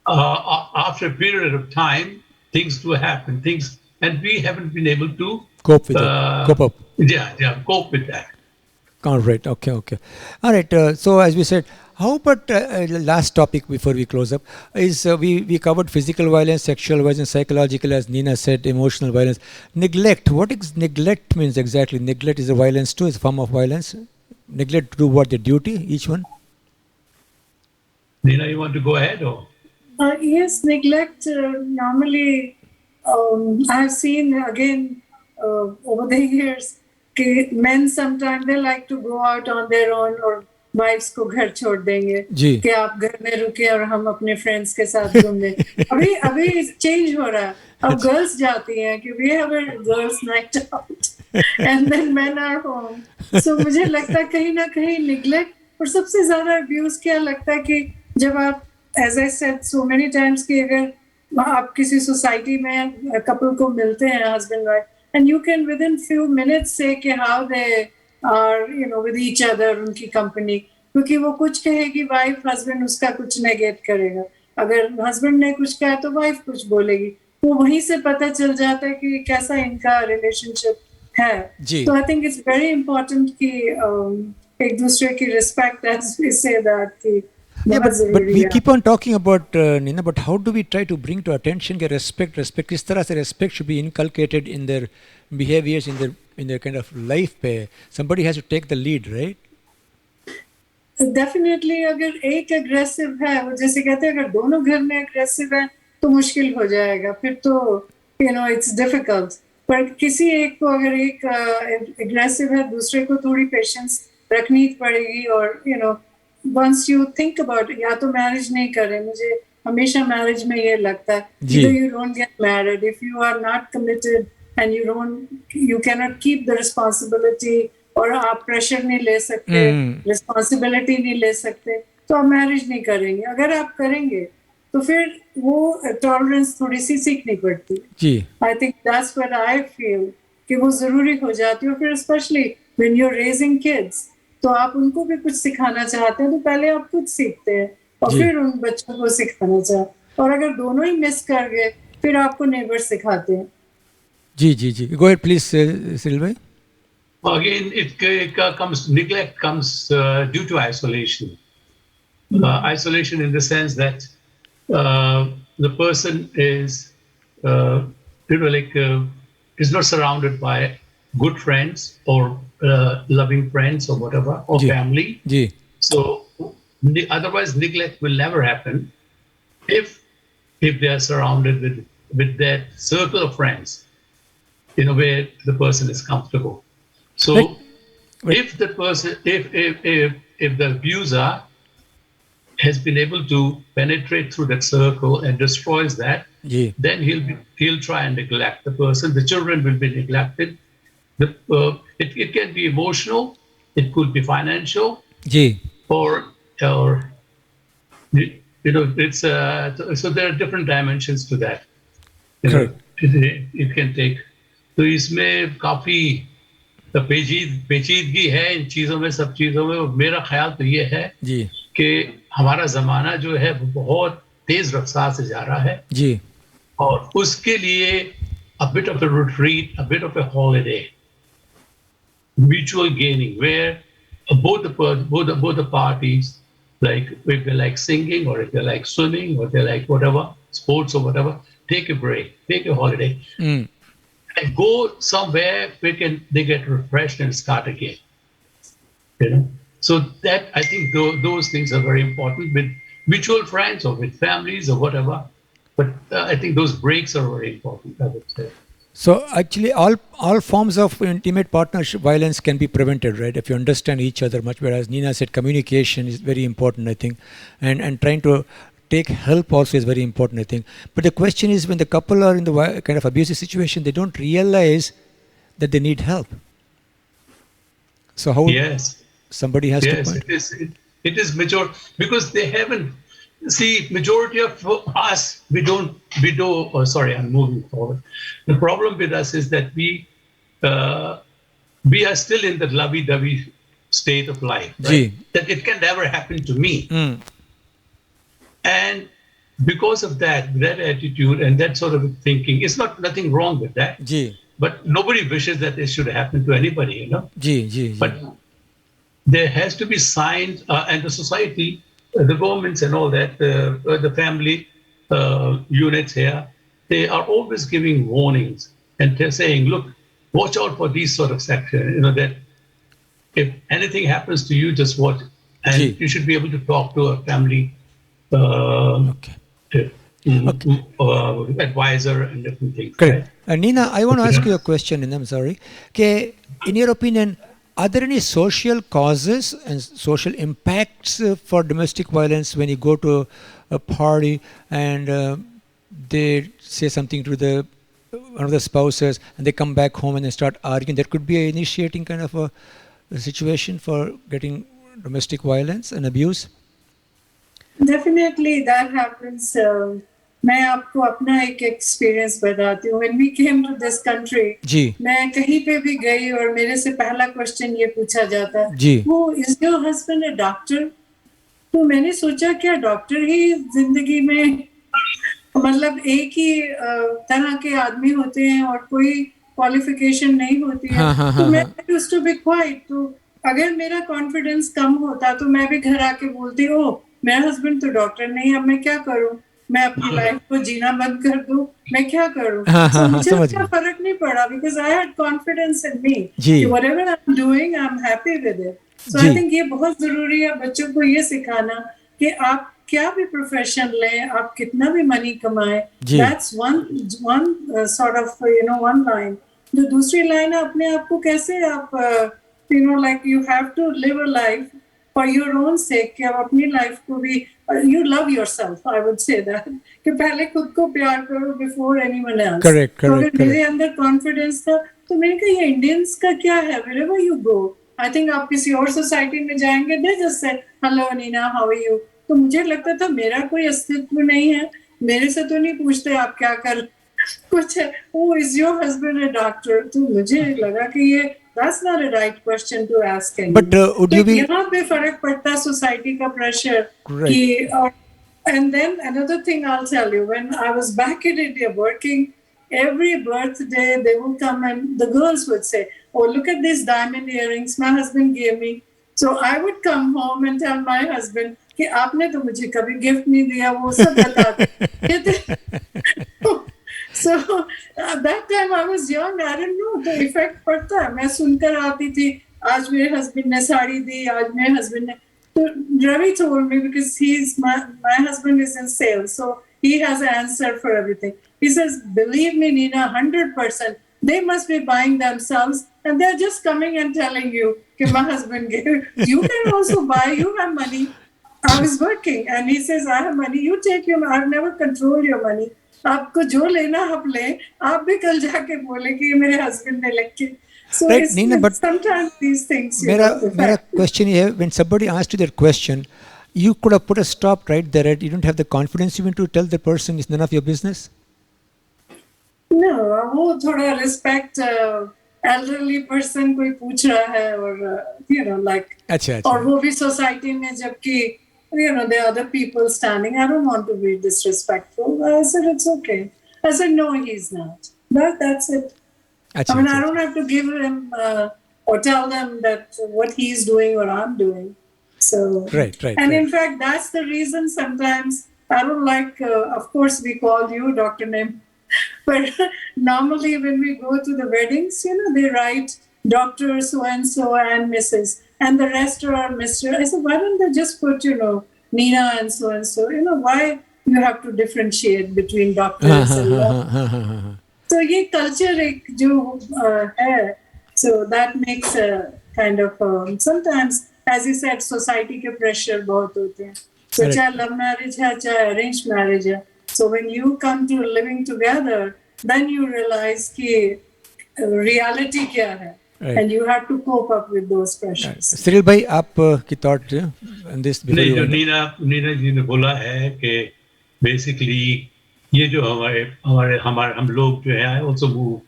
after a period of time, things do happen. And we haven't been able to cope with it. Cope up. Yeah, cope with that. All right. Okay. All right. So as we said, how about last topic before we close up is we covered physical violence, sexual violence, psychological, as Nina said, emotional violence, neglect. What is neglect means exactly? Neglect is a violence too. It's a form of violence. Neglect to do what? The duty, each one? Nina, you want to go ahead or? Yes, neglect normally I have seen again over the years men sometimes they like to go out on their own or wives को घर छोड़ देंगे कि आप घर में रुके और हम अपने फ्रेंड्स के साथ घूमने अभी चेंज हो रहा है अब गर्ल्स जाती हैं कि we have a girls night out and then men are home so मुझे लगता है कहीं ना कहीं निग्लेक्ट और सबसे ज्यादा अब्यूज क्या लगता है कि जब आप as I said so many times कि अगर आप किसी सोसाइटी में कपल को मिलते हैं husband wife and you can with in few minutes से कि हाउ दे और विद ईच अदर उनकी कंपनी क्योंकि वो कुछ कहेगी वाइफ हस्बैंड उसका कुछ नेगेट करेगा अगर हस्बैंड ने कुछ कहा तो वाइफ कुछ बोलेगी वो वहीं से पता चल जाता है कि कैसा इनका रिलेशनशिप है तो I think it's very important कि एक दूसरे की respect as we say that कि but we keep on talking about Nina, but how do we try to bring to attention के respect किस तरह से respect should be inculcated in their behaviors in their kind of life पे somebody has to take the lead, right? Definitely अगर एक aggressive है वो जैसे कहते हैं अगर दोनों घर में aggressive है तो मुश्किल हो जाएगा फिर तो it's difficult पर किसी एक को अगर एक aggressive है दूसरे को थोड़ी patience रखनी पड़ेगी. और once you think about it, या तो मैरिज नहीं करें. मुझे हमेशा मैरिज में ये लगता है, जी. either you don't get married if you are not committed and you cannot keep the responsibility, और आप प्रेशर नहीं ले सकते, रिस्पॉन्सिबिलिटी नहीं ले सकते, तो आप मैरिज नहीं करेंगे. अगर आप करेंगे तो फिर वो टॉलरेंस थोड़ी सी सीखनी पड़ती है. जी. I think that's what I feel कि वो जरूरी हो जाती है. और फिर specially when you are raising kids, तो आप उनको भी कुछ सिखाना चाहते हैं, तो पहले आप खुद सीखते हैं और जी. फिर उन बच्चों को सिखाना चाहते. और अगर दोनों ही मिस कर गए, फिर आपको नेबर सिखाते हैं. जी जी जी, गो अहेड प्लीज सिरिल भाई. Again, neglect comes due to isolation. Isolation in the sense that the person is, is not surrounded by good friends or loving friends or whatever, or Ji. family. जी. So otherwise, neglect will never happen if they are surrounded with that circle of friends, where the person is comfortable. So, if the person, if the abuser has been able to penetrate through that circle and destroys that, जी. then he'll try and neglect the person. The children will be neglected. It can be emotional, it could be financial, जी. or it's so there are different dimensions to that. Correct. It can take. तो इसमें काफी पेचीदगी है इन चीजों में, सब चीजों में. मेरा ख्याल तो ये है जी. कि हमारा जमाना जो है वो बहुत तेज रफ्तार से जा रहा है. जी. और उसके लिए a bit of a retreat, a bit of a holiday, mutual gaining, where both the parties, like if they like singing or if they like swimming or they like whatever sports or whatever, take a break, take a holiday. And go somewhere where they get refreshed and start again. So that, I think those things are very important with mutual friends or with families or whatever. But I think those breaks are very important, I would say. So actually, all forms of intimate partnership violence can be prevented, right? If you understand each other much better. As Nina said, communication is very important, I think, and trying to take help also is very important, I think. But the question is, when the couple are in the kind of abusive situation, they don't realize that they need help. So how? Yes. Somebody has to point. It is major, because they haven't. See, majority of us, we do. Oh, sorry, I'm moving forward. The problem with us is that we are still in the lovey-dovey state of life. Right? That it can never happen to me. And because of that attitude and that sort of thinking, it's nothing wrong with that. Ji. But nobody wishes that it should happen to anybody, ji. But there has to be signs, and the society, the governments and all that, the family units here, they are always giving warnings and they're saying, look, watch out for these sort of sections, that if anything happens to you, just watch. And you should be able to talk to a family advisor and different things. Correct. Right? Nina, I want to ask you a question, and I'm sorry. Okay, in your opinion, are there any social causes and social impacts for domestic violence when you go to a party and they say something to one of the spouses and they come back home and they start arguing? There could be an initiating kind of a situation for getting domestic violence and abuse? Definitely that happens. मैं आपको अपना एक experience बताती हूँ. When we came to this country, मैं कहीं पे भी गई और मेरे से पहला क्वेश्चन ये पूछा जाता है, वो is your husband a doctor? तो मैंने सोचा क्या डॉक्टर ही जिंदगी में, मतलब एक ही तरह के आदमी होते हैं और कोई क्वालिफिकेशन नहीं होती है. तो मैं used to be quiet. तो अगर मेरा कॉन्फिडेंस कम होता तो मैं भी घर आके बोलती, ओ मेरा हस्बैंड तो डॉक्टर नहीं, अब मैं क्या करूं, मैं अपनी लाइफ को जीना बंद कर दूं, मैं क्या करूं. मुझे उसका फर्क नहीं पड़ा, because I had confidence in me. Whatever I'm doing, I'm happy with it. So I think ये बहुत जरूरी है बच्चों को ये सिखाना कि आप क्या भी प्रोफेशन लें, आप कितना भी मनी कमाएं. That's one sort of one line. जो दूसरी लाइन है, अपने आप को कैसे आप like you have to live a life for your own sake कि आप अपनी life को भी you love yourself, I would say that कि पहले खुद को प्यार करो before anyone else. Correct, तो अगर correct, मेरे correct. अंदर confidence था तो मैंने कहा ये Indians का क्या है, wherever you go, I think आप किसी और society में जाएंगे they just say hello Nina, how are you. तो मुझे लगता था मेरा कोई अस्तित्व नहीं है, मेरे से तो नहीं पूछते आप क्या कर कुछ है, oh is your husband a doctor. तो मुझे लगा कि ये that's not a right question to ask anyone. But would you तो be यहाँ पे फर्क पड़ता है सोसाइटी का प्रेशर Right. कि और and then another thing I'll tell you, when I was back in India working, every birthday they would come and the girls would say, oh look at these diamond earrings my husband gave me. So I would come home and tell my husband कि आपने तो मुझे कभी gift नहीं दिया, वो सब बता So that time I was young, I didn't know the effect पड़ता है. मैं सुनकर आती थी, आज मेरे husband ने साड़ी दी, आज मेरे husband ने. So Ravi told me, because my husband is in sales, so he has an answer for everything. He says, believe me, Nina, 100%, they must be buying themselves, and they're just coming and telling you, okay, my husband gave. You can also buy, you have money. I was working, and he says, I have money, you take your money. I've never controlled your money. आपको जो लेना आप ले, आप भी कल जाके बोले कि ये मेरे husband ने लेके. So Right, it's Nina, but sometimes these things. मेरा question है, when somebody asked you that question, you could have put a stop right there. Right? You don't have the confidence even to tell the person it's none of your business. No, वो थोड़ा respect elderly person कोई पूछ रहा है और like. अच्छा. और वो भी society में जबकि there are other people standing. I don't want to be disrespectful. I said it's okay. I said no, he's not. That's it. I mean, I don't have to give him or tell them that what he's doing or I'm doing. So Right. And in fact, that's the reason sometimes I don't like. Of course, we call you Dr. Nim, but normally when we go to the weddings, they write Dr. So and so and Mrs. and the rest are Mr. I said, why don't they just put Nina and so and so? Why you have to differentiate between doctors and so ये culture एक जो है, so that makes a kind of sometimes, as you said, society के pressure बहुत होते हैं. So चाहे love marriage है, चाहे arranged marriage है. So when you come to living together, then you realize कि reality क्या है. Right. And you have to cope up with those pressures. Cyril भाई, आप की thought on this? नहीं, जो नीना जी ने बोला है कि basically ये जो हम लोग जो है, I also move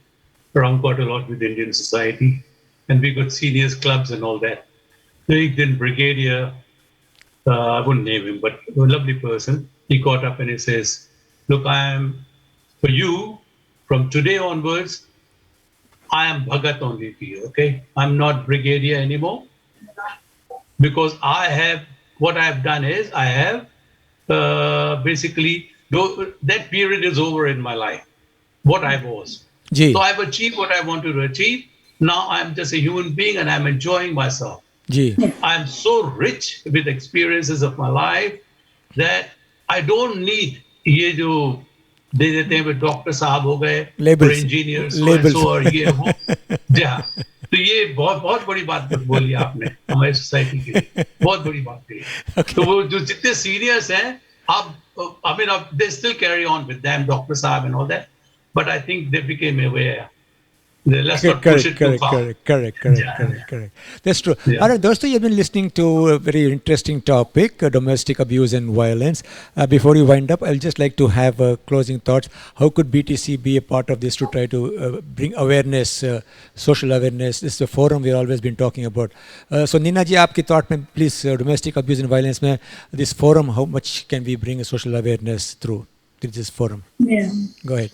around quite a lot with Indian society, and we got seniors clubs and all that. So एक दिन brigadier, I wouldn't name him, but a lovely person, he got up and he says, look, I am, for you, from today onwards, I am Bhagat only to you, okay? I'm not brigadier anymore, because what I have done is, I have basically, that period is over in my life, what I was. Gee. So I've achieved what I wanted to achieve. Now I'm just a human being and I'm enjoying myself. Gee. I'm so rich with experiences of my life that I don't need ये जो दे देते हैं doctor साहब हो गए और engineers और ये वो. तो ये बहुत बड़ी बात बोली आपने हमारी सोसाइटी के लिए, बहुत बड़ी बात कही. तो वो जो जितने सीनियर्स हैं, I mean, they still carry on with them, Dr. Saab and all that, but I think they became aware. Let's not push it too far. Correct. That's true. Yeah. All right, dosto, you've been listening to a very interesting topic, domestic abuse and violence. Before you wind up, I'll just like to have closing thoughts. How could BTC be a part of this to try to bring awareness, social awareness? This is a forum we've always been talking about. So, Nina ji, aapki thought mein, please, domestic abuse and violence mein, this forum, how much can we bring a social awareness through this forum? Yeah. Go ahead.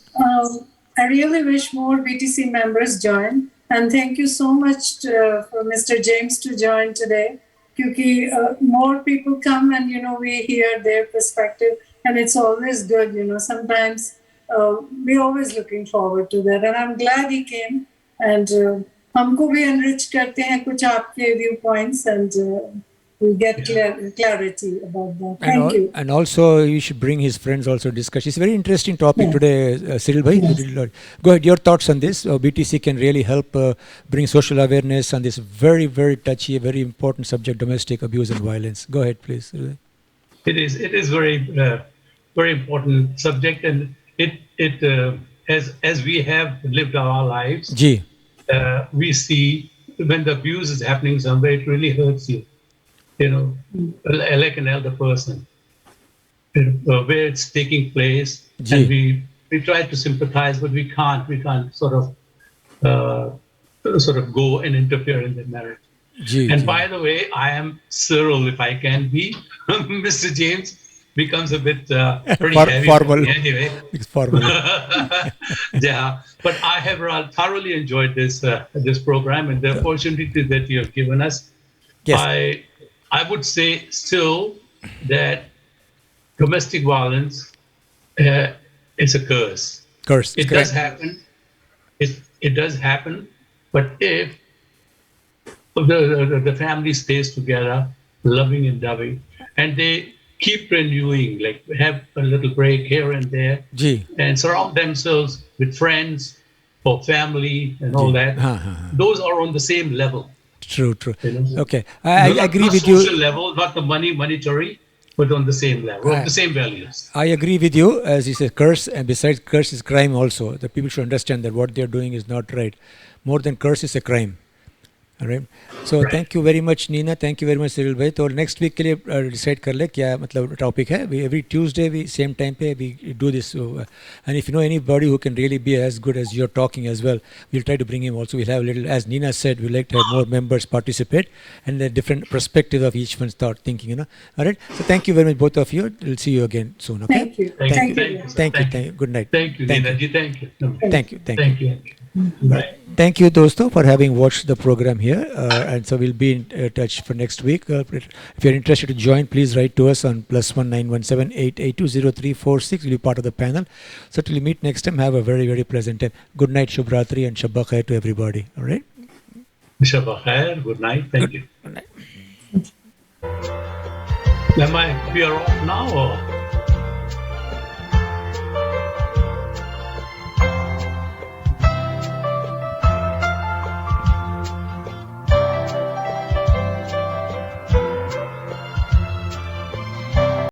I really wish more BTC members join, and thank you so much for Mr. James to join today. Because more people come and we hear their perspective, and it's always good. Sometimes we're always looking forward to that, and I'm glad he came. And हमको भी enrich करते हैं कुछ आपके viewpoints, and we'll get clarity about that. Thank you. And also, you should bring his friends also discuss. It's a very interesting topic today, Cyril Bhai. Yes. Go ahead, your thoughts on this. BTC can really help bring social awareness on this very, very touchy, very important subject, domestic abuse and violence. Go ahead, please. It is very very important subject, and it as we have lived our lives, Ji. we see when the abuse is happening somewhere, it really hurts you. You know, like an elder person, where it's taking place, Ji. and we try to sympathize, but we can't sort of go and interfere in the marriage. Ji, And ji. by the way, I am Cyril, if I can be. Mr. James becomes a bit pretty heavy. Formal. Anyway. It's formal. Yeah, but I have thoroughly enjoyed this program and the opportunity that you have given us. Yes. I would say still that domestic violence is a curse. Curse. It does happen. It does happen. But if the family stays together, loving and loving, and they keep renewing, like have a little break here and there, Ji. and surround themselves with friends or family and all that, those are on the same level. True, true. You know? Okay. I agree not with social you. level, not the monetary, but on the same level, of the same values. I agree with you. As you say, curse, and besides curse is crime also. The people should understand that what they're doing is not right. More than curse is a crime. All right. So thank you very much, Nina. Thank you very much, Cyril भाई. तो next week के लिए decide कर ले क्या मतलब topic है. Every Tuesday we same time पे we do this. And if you know anybody who can really be as good as you're talking as well, we'll try to bring him also. We'll have a little, as Nina said, we'd like to have more members participate and the different perspective of each one's thought thinking. You know. All right. So thank you very much, both of you. We'll see you again soon. Okay. Thank you. Thank you. Thank you. Good night. Thank you, Nina ji. Thank you. Thank you. Thank you. Bye. Thank you, dosto, for having watched the program here. And so we'll be in touch for next week. If you're interested to join, please write to us on +1 917 882 0346. We'll be part of the panel. So till we meet next time, have a very, very pleasant time. Good night, Shubhratri, and Shabba Khair to everybody. All right? Shabba Khair. Good night. Thank you. Good night. We are off now or?